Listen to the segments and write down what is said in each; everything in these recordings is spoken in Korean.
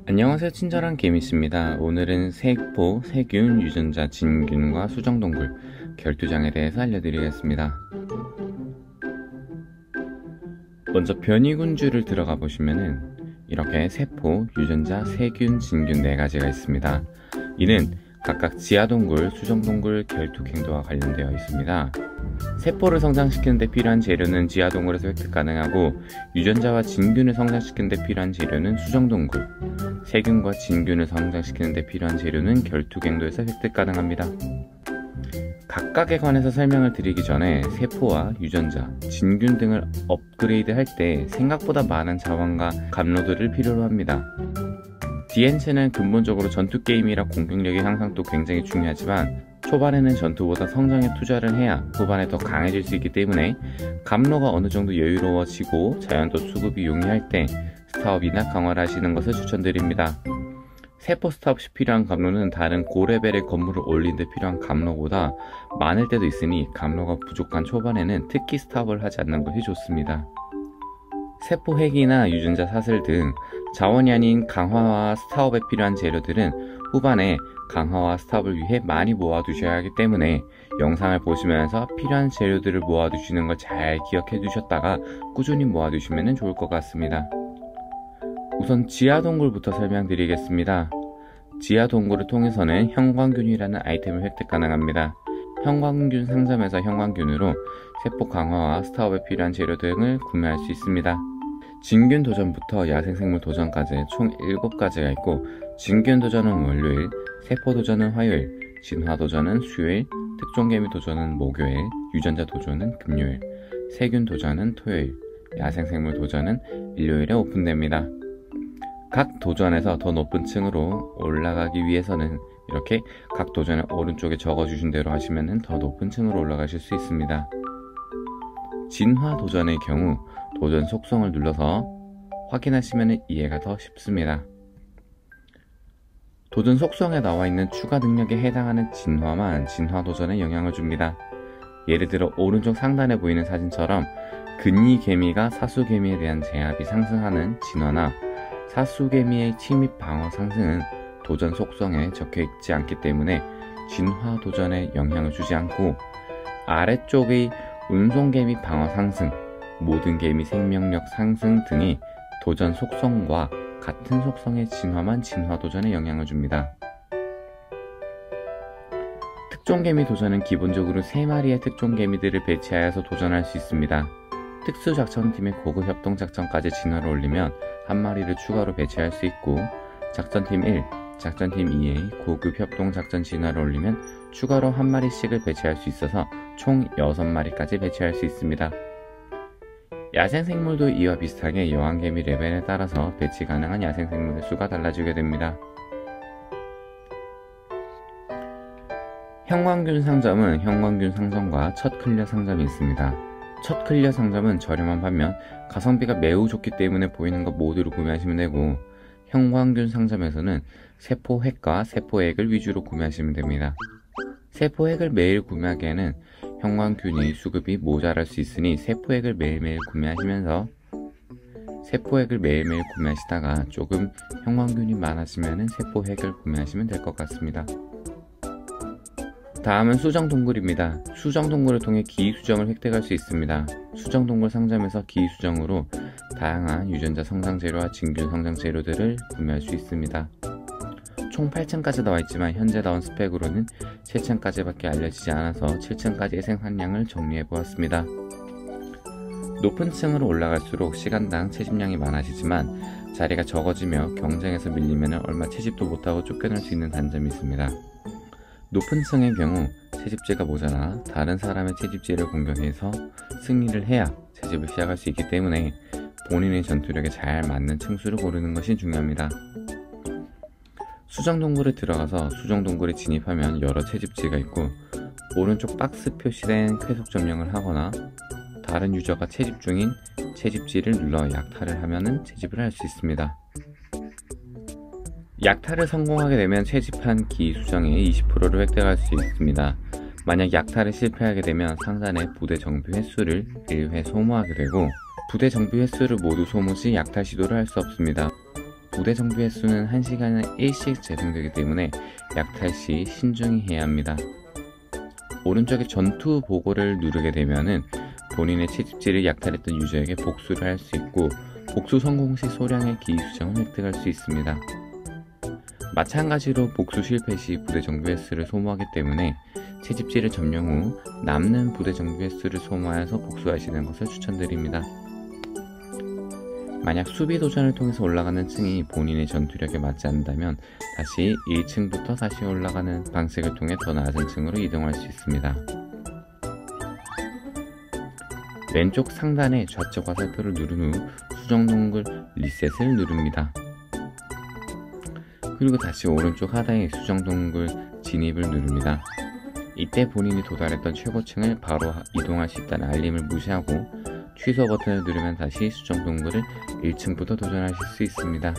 안녕하세요, 친절한 개미씨입니다. 오늘은 세포, 세균, 유전자, 진균과 수정동굴, 결투장에 대해서 알려드리겠습니다. 먼저 변이군주를 들어가 보시면은 이렇게 세포, 유전자, 세균, 진균 4가지가 있습니다. 이는 각각 지하동굴, 수정동굴, 결투갱도와 관련되어 있습니다. 세포를 성장시키는 데 필요한 재료는 지하동굴에서 획득 가능하고, 유전자와 진균을 성장시키는 데 필요한 재료는 수정동굴, 세균과 진균을 성장시키는 데 필요한 재료는 결투갱도에서 획득 가능합니다. 각각에 관해서 설명을 드리기 전에 세포와 유전자, 진균 등을 업그레이드 할 때 생각보다 많은 자원과 감로들을 필요로 합니다. DNC는 근본적으로 전투 게임이라 공격력의 향상도 굉장히 중요하지만, 초반에는 전투보다 성장에 투자를 해야 후반에 더 강해질 수 있기 때문에 감로가 어느 정도 여유로워지고 자연도 수급이 용이할 때 스타업이나 강화를 하시는 것을 추천드립니다. 세포 스타업 시 필요한 감로는 다른 고레벨의 건물을 올린 데 필요한 감로보다 많을 때도 있으니, 감로가 부족한 초반에는 특히 스타업을 하지 않는 것이 좋습니다. 세포 핵이나 유전자 사슬 등 자원이 아닌 강화와 스타업에 필요한 재료들은 후반에 강화와 스타업을 위해 많이 모아두셔야 하기 때문에 영상을 보시면서 필요한 재료들을 모아두시는 걸 잘 기억해 두셨다가 꾸준히 모아두시면 좋을 것 같습니다. 우선 지하동굴부터 설명드리겠습니다. 지하동굴을 통해서는 형광균이라는 아이템을 획득 가능합니다. 형광균 상점에서 형광균으로 세포 강화와 스타업에 필요한 재료 등을 구매할 수 있습니다. 진균 도전부터 야생생물 도전까지 총 7가지가 있고, 진균 도전은 월요일, 세포 도전은 화요일, 진화 도전은 수요일, 특종개미 도전은 목요일, 유전자 도전은 금요일, 세균 도전은 토요일, 야생생물 도전은 일요일에 오픈됩니다. 각 도전에서 더 높은 층으로 올라가기 위해서는 이렇게 각 도전의 오른쪽에 적어주신 대로 하시면 더 높은 층으로 올라가실 수 있습니다. 진화 도전의 경우 도전 속성을 눌러서 확인하시면 이해가 더 쉽습니다. 도전 속성에 나와 있는 추가 능력에 해당하는 진화만 진화 도전에 영향을 줍니다. 예를 들어 오른쪽 상단에 보이는 사진처럼 근이개미가 사수개미에 대한 제압이 상승하는 진화나 사수개미의 침입 방어 상승은 도전 속성에 적혀 있지 않기 때문에 진화 도전에 영향을 주지 않고, 아래쪽의 운송개미 방어 상승, 모든 개미 생명력 상승 등이 도전 속성과 같은 속성의 진화만 진화 도전에 영향을 줍니다. 특종개미 도전은 기본적으로 3마리의 특종개미들을 배치하여서 도전할 수 있습니다. 특수작전팀의 고급 협동작전까지 진화를 올리면 1마리를 추가로 배치할 수 있고, 작전팀 1, 작전팀 2의 고급 협동작전 진화를 올리면 추가로 1마리씩을 배치할 수 있어서 총 6마리까지 배치할 수 있습니다. 야생생물도 이와 비슷하게 여왕개미 레벨에 따라서 배치 가능한 야생생물의 수가 달라지게 됩니다. 형광균 상점은 형광균 상점과 첫 클리어 상점이 있습니다. 첫 클리어 상점은 저렴한 반면 가성비가 매우 좋기 때문에 보이는 것 모두를 구매하시면 되고, 형광균 상점에서는 세포핵과 세포액을 위주로 구매하시면 됩니다. 세포핵을 매일 구매하기에는 형광균의 수급이 모자랄 수 있으니 세포액을 매일매일 구매하시면서, 세포액을 매일매일 구매하시다가 조금 형광균이 많아지면 세포핵을 구매하시면 될 것 같습니다. 다음은 수정동굴입니다. 수정동굴을 통해 기수정을 획득할 수 있습니다. 수정동굴 상점에서 기수정으로 다양한 유전자 성장 재료와 진균 성장 재료들을 구매할 수 있습니다. 총 8층까지 나와있지만 현재 나온 스펙으로는 7층까지 밖에 알려지지 않아서 7층까지의 생산량을 정리해 보았습니다. 높은 층으로 올라갈수록 시간당 채집량이 많아지지만 자리가 적어지며 경쟁에서 밀리면 얼마 채집도 못하고 쫓겨날 수 있는 단점이 있습니다. 높은 층의 경우 채집지가 모자라 다른 사람의 채집지를 공격해서 승리를 해야 채집을 시작할 수 있기 때문에 본인의 전투력에 잘 맞는 층수를 고르는 것이 중요합니다. 수정동굴에 들어가서 수정동굴에 진입하면 여러 채집지가 있고, 오른쪽 박스 표시된 쾌속 점령을 하거나 다른 유저가 채집 중인 채집지를 눌러 약탈을 하면 채집을 할 수 있습니다. 약탈을 성공하게 되면 채집한 기수정의 20%를 획득할 수 있습니다. 만약 약탈에 실패하게 되면 상자 내 부대 정비 횟수를 1회 소모하게 되고, 부대 정비 횟수를 모두 소모 시 약탈 시도를 할 수 없습니다. 부대 정비 횟수는 1시간에 1씩 재생되기 때문에 약탈 시 신중히 해야 합니다. 오른쪽에 전투 보고를 누르게 되면은 본인의 채집지를 약탈했던 유저에게 복수를 할 수 있고, 복수 성공 시 소량의 기수정을 획득할 수 있습니다. 마찬가지로 복수 실패 시 부대 정비 횟수를 소모하기 때문에 채집지를 점령 후 남는 부대 정비 횟수를 소모하여서 복수하시는 것을 추천드립니다. 만약 수비 도전을 통해서 올라가는 층이 본인의 전투력에 맞지 않는다면 다시 1층부터 다시 올라가는 방식을 통해 더 낮은 층으로 이동할 수 있습니다. 왼쪽 상단의 좌측 화살표를 누른 후 수정동굴 리셋을 누릅니다. 그리고 다시 오른쪽 하단의 수정동굴 진입을 누릅니다. 이때 본인이 도달했던 최고층을 바로 이동할 수 있다는 알림을 무시하고 취소 버튼을 누르면 다시 수정동굴을 1층부터 도전하실 수 있습니다.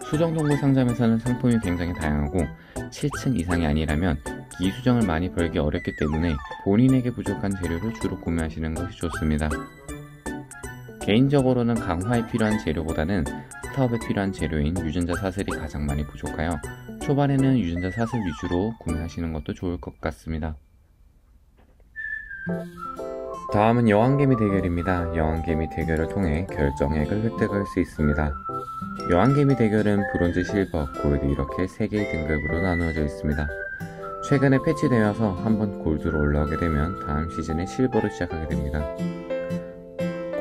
수정동굴 상점에서는 상품이 굉장히 다양하고 7층 이상이 아니라면 기수정을 많이 벌기 어렵기 때문에 본인에게 부족한 재료를 주로 구매하시는 것이 좋습니다. 개인적으로는 강화에 필요한 재료보다는 스타업에 필요한 재료인 유전자 사슬이 가장 많이 부족하여 초반에는 유전자 사슬 위주로 구매하시는 것도 좋을 것 같습니다. 다음은 여왕개미 대결입니다. 여왕개미 대결을 통해 결정액을 획득할 수 있습니다. 여왕개미 대결은 브론즈, 실버, 골드 이렇게 3개의 등급으로 나누어져 있습니다. 최근에 패치되어서 한번 골드로 올라오게 되면 다음 시즌에 실버로 시작하게 됩니다.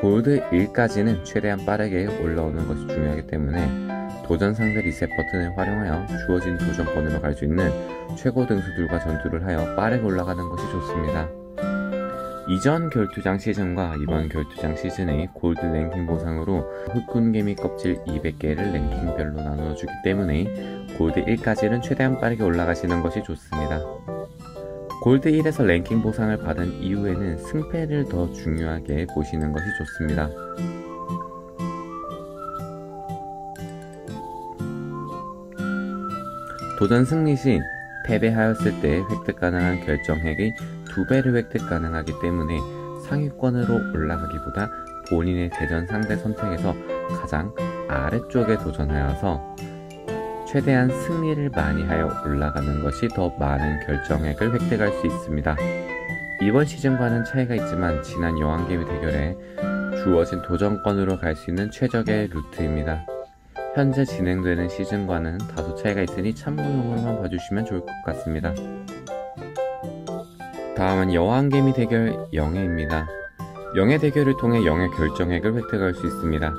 골드 1까지는 최대한 빠르게 올라오는 것이 중요하기 때문에 도전 상대 리셋 버튼을 활용하여 주어진 도전권으로 갈 수 있는 최고 등수들과 전투를 하여 빠르게 올라가는 것이 좋습니다. 이전 결투장 시즌과 이번 결투장 시즌의 골드 랭킹 보상으로 흑군개미 껍질 200개를 랭킹별로 나누어주기 때문에 골드 1까지는 최대한 빠르게 올라가시는 것이 좋습니다. 골드 1에서 랭킹 보상을 받은 이후에는 승패를 더 중요하게 보시는 것이 좋습니다. 도전 승리 시 패배하였을 때 획득 가능한 결정액의 2배를 획득 가능하기 때문에 상위권으로 올라가기보다 본인의 대전 상대 선택에서 가장 아래쪽에 도전하여서 최대한 승리를 많이 하여 올라가는 것이 더 많은 결정액을 획득할 수 있습니다. 이번 시즌과는 차이가 있지만 지난 여왕개미 대결에 주어진 도전권으로 갈 수 있는 최적의 루트입니다. 현재 진행되는 시즌과는 다소 차이가 있으니 참고용으로만 봐주시면 좋을 것 같습니다. 다음은 여왕개미 대결 영예입니다. 영예 대결을 통해 영예 결정액을 획득할 수 있습니다.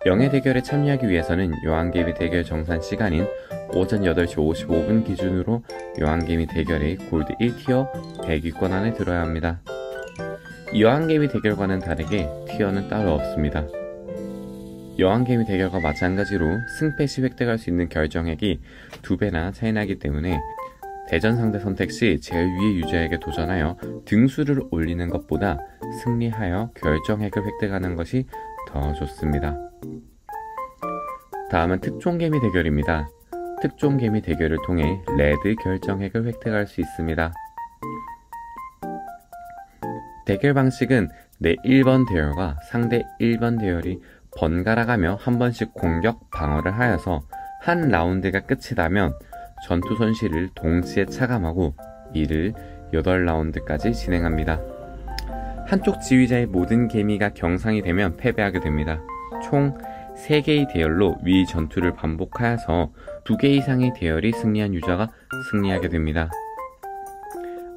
영예 대결에 참여하기 위해서는 여왕개미 대결 정산 시간인 오전 8시 55분 기준으로 여왕개미 대결의 골드 1티어 100위권 안에 들어야 합니다. 여왕개미 대결과는 다르게 티어는 따로 없습니다. 여왕개미 대결과 마찬가지로 승패 시 획득할 수 있는 결정액이 2배나 차이나기 때문에 대전 상대 선택 시 제일 위의 유저에게 도전하여 등수를 올리는 것보다 승리하여 결정액을 획득하는 것이 더 좋습니다. 다음은 특종개미 대결입니다. 특종개미 대결을 통해 레드 결정액을 획득할 수 있습니다. 대결 방식은 내 1번 대열과 상대 1번 대열이 번갈아가며 한 번씩 공격, 방어를 하여서 한 라운드가 끝이 나면 전투 손실을 동시에 차감하고 이를 8라운드까지 진행합니다. 한쪽 지휘자의 모든 개미가 경상이 되면 패배하게 됩니다. 총 3개의 대열로 위 전투를 반복하여서 2개 이상의 대열이 승리한 유저가 승리하게 됩니다.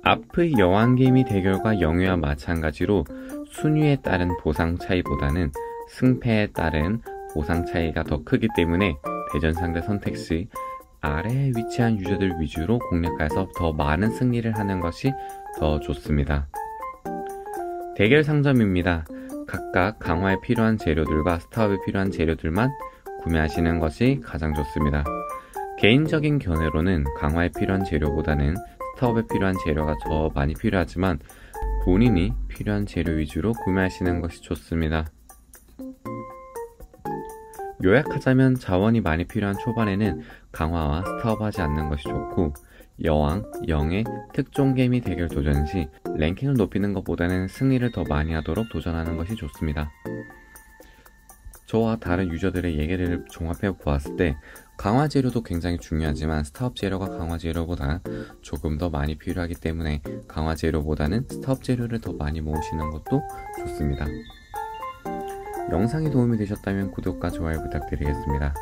앞의 여왕개미 대결과 영예와 마찬가지로 순위에 따른 보상 차이보다는 승패에 따른 보상 차이가 더 크기 때문에 대전 상대 선택 시 아래에 위치한 유저들 위주로 공략해서 더 많은 승리를 하는 것이 더 좋습니다. 대결 상점입니다. 각각 강화에 필요한 재료들과 스타업에 필요한 재료들만 구매하시는 것이 가장 좋습니다. 개인적인 견해로는 강화에 필요한 재료보다는 스타업에 필요한 재료가 더 많이 필요하지만 본인이 필요한 재료 위주로 구매하시는 것이 좋습니다. 요약하자면 자원이 많이 필요한 초반에는 강화와 스타업 하지 않는 것이 좋고 여왕, 영예, 특종개미 대결 도전 시 랭킹을 높이는 것보다는 승리를 더 많이 하도록 도전하는 것이 좋습니다. 저와 다른 유저들의 얘기를 종합해 보았을 때 강화 재료도 굉장히 중요하지만 스타업 재료가 강화 재료보다 조금 더 많이 필요하기 때문에 강화 재료보다는 스타업 재료를 더 많이 모으시는 것도 좋습니다. 영상이 도움이 되셨다면 구독과 좋아요 부탁드리겠습니다.